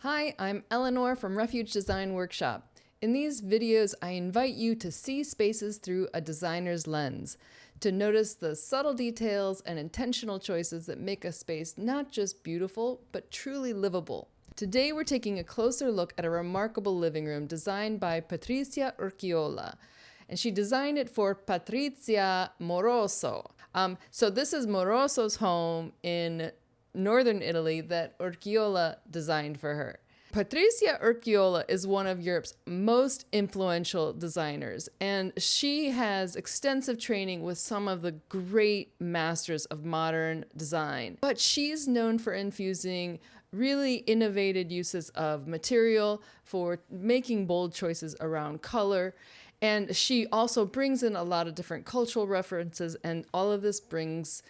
Hi, I'm Eleanor from Refuge Design Workshop. In these videos, I invite you to see spaces through a designer's lens, to notice the subtle details and intentional choices that make a space not just beautiful, but truly livable. Today, we're taking a closer look at a remarkable living room designed by Patricia Urquiola, and she designed it for Patrizia Moroso. So this is Moroso's home in northern Italy that Urquiola designed for her. Patricia Urquiola is one of Europe's most influential designers, and she has extensive training with some of the great masters of modern design. But she's known for infusing really innovative uses of material, for making bold choices around color, and she also brings in a lot of different cultural references, and all of this brings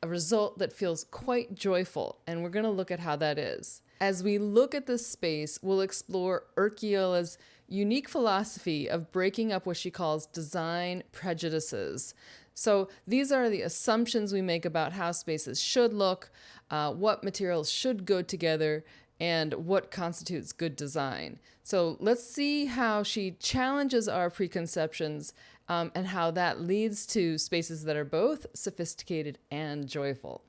a result that feels quite joyful, and we're going to look at how that is. As we look at this space, we'll explore Urquiola's unique philosophy of breaking up what she calls design prejudices. So these are the assumptions we make about how spaces should look, what materials should go together, and what constitutes good design. So let's see how she challenges our preconceptions and how that leads to spaces that are both sophisticated and joyful.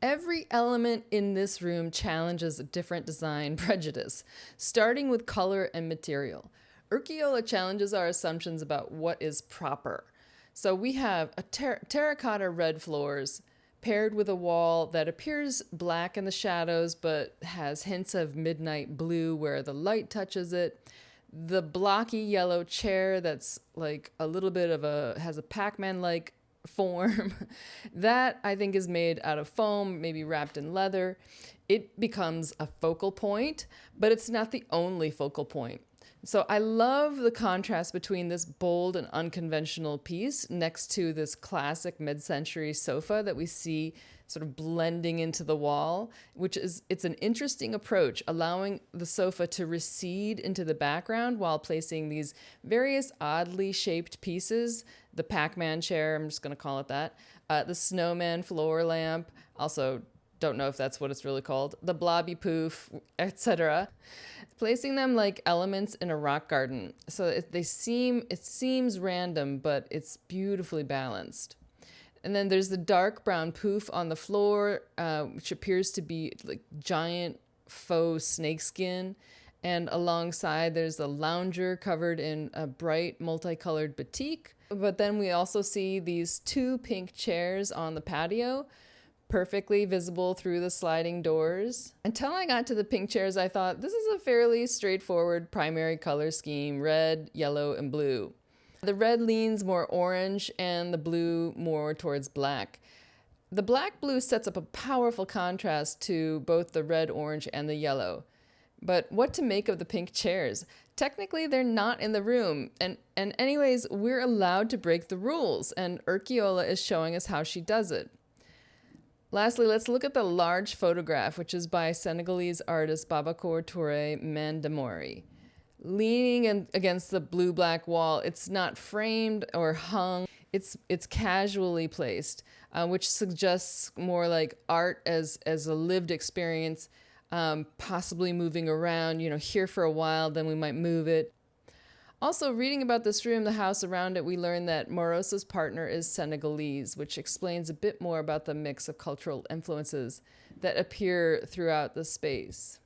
Every element in this room challenges a different design prejudice, starting with color and material. Urquiola challenges our assumptions about what is proper. So we have a terracotta red floors paired with a wall that appears black in the shadows but has hints of midnight blue where the light touches it. The blocky yellow chair that's like a little bit of has a Pac-Man-like form that I think is made out of foam, maybe wrapped in leather. It becomes a focal point, but it's not the only focal point. So I love the contrast between this bold and unconventional piece next to this classic mid-century sofa that we see sort of blending into the wall, it's an interesting approach, allowing the sofa to recede into the background while placing these various oddly shaped pieces. The Pac-Man chair, I'm just going to call it that, the snowman floor lamp, also don't know if that's what it's really called, the blobby poof, etc. Placing them like elements in a rock garden. So it seems random, but it's beautifully balanced. And then there's the dark brown poof on the floor, which appears to be like giant faux snakeskin. And alongside, there's a lounger covered in a bright multicolored batik. But then we also see these two pink chairs on the patio, perfectly visible through the sliding doors. Until I got to the pink chairs, I thought this is a fairly straightforward primary color scheme: red, yellow, and blue. The red leans more orange and the blue more towards black. The black-blue sets up a powerful contrast to both the red, orange, and the yellow. But what to make of the pink chairs? Technically, they're not in the room. And anyways, we're allowed to break the rules, and Urquiola is showing us how she does it. Lastly, let's look at the large photograph, which is by Senegalese artist Babacar Touré Mandamori. Leaning against the blue-black wall, it's not framed or hung, it's casually placed, which suggests more like art as a lived experience, possibly moving around, here for a while, then we might move it. Also, reading about this room, the house around it, we learn that Moroso's partner is Senegalese, which explains a bit more about the mix of cultural influences that appear throughout the space.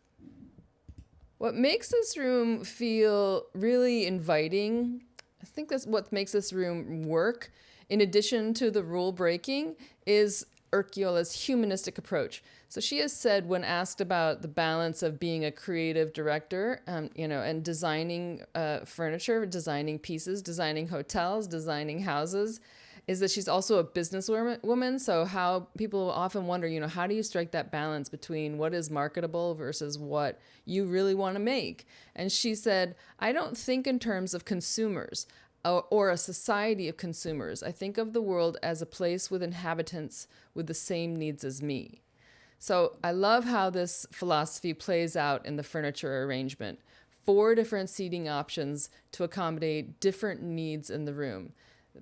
What makes this room feel really inviting, I think that's what makes this room work, in addition to the rule breaking, is Urquiola's humanistic approach. So she has said, when asked about the balance of being a creative director, and designing furniture, designing pieces, designing hotels, designing houses, is that she's also a businesswoman. So how people often wonder, how do you strike that balance between what is marketable versus what you really want to make? And she said, I don't think in terms of consumers or a society of consumers. I think of the world as a place with inhabitants with the same needs as me. So I love how this philosophy plays out in the furniture arrangement. 4 different seating options to accommodate different needs in the room.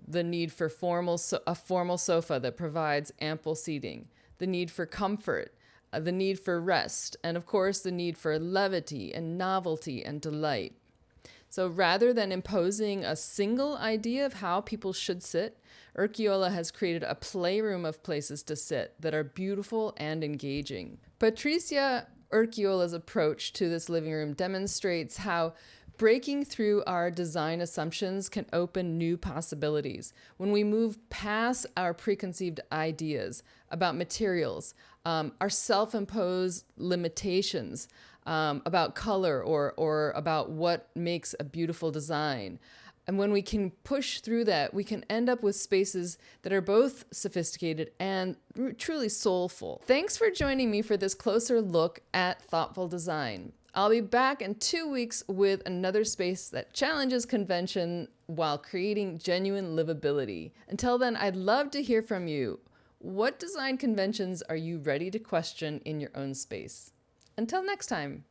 The need for a formal sofa that provides ample seating. The need for comfort, the need for rest, and of course, the need for levity and novelty and delight. So rather than imposing a single idea of how people should sit, Urquiola has created a playroom of places to sit that are beautiful and engaging. Patricia Urquiola's approach to this living room demonstrates how breaking through our design assumptions can open new possibilities. When we move past our preconceived ideas about materials, our self-imposed limitations about color or about what makes a beautiful design. And when we can push through that, we can end up with spaces that are both sophisticated and truly soulful. Thanks for joining me for this closer look at thoughtful design. I'll be back in 2 weeks with another space that challenges convention while creating genuine livability. Until then, I'd love to hear from you. What design conventions are you ready to question in your own space? Until next time.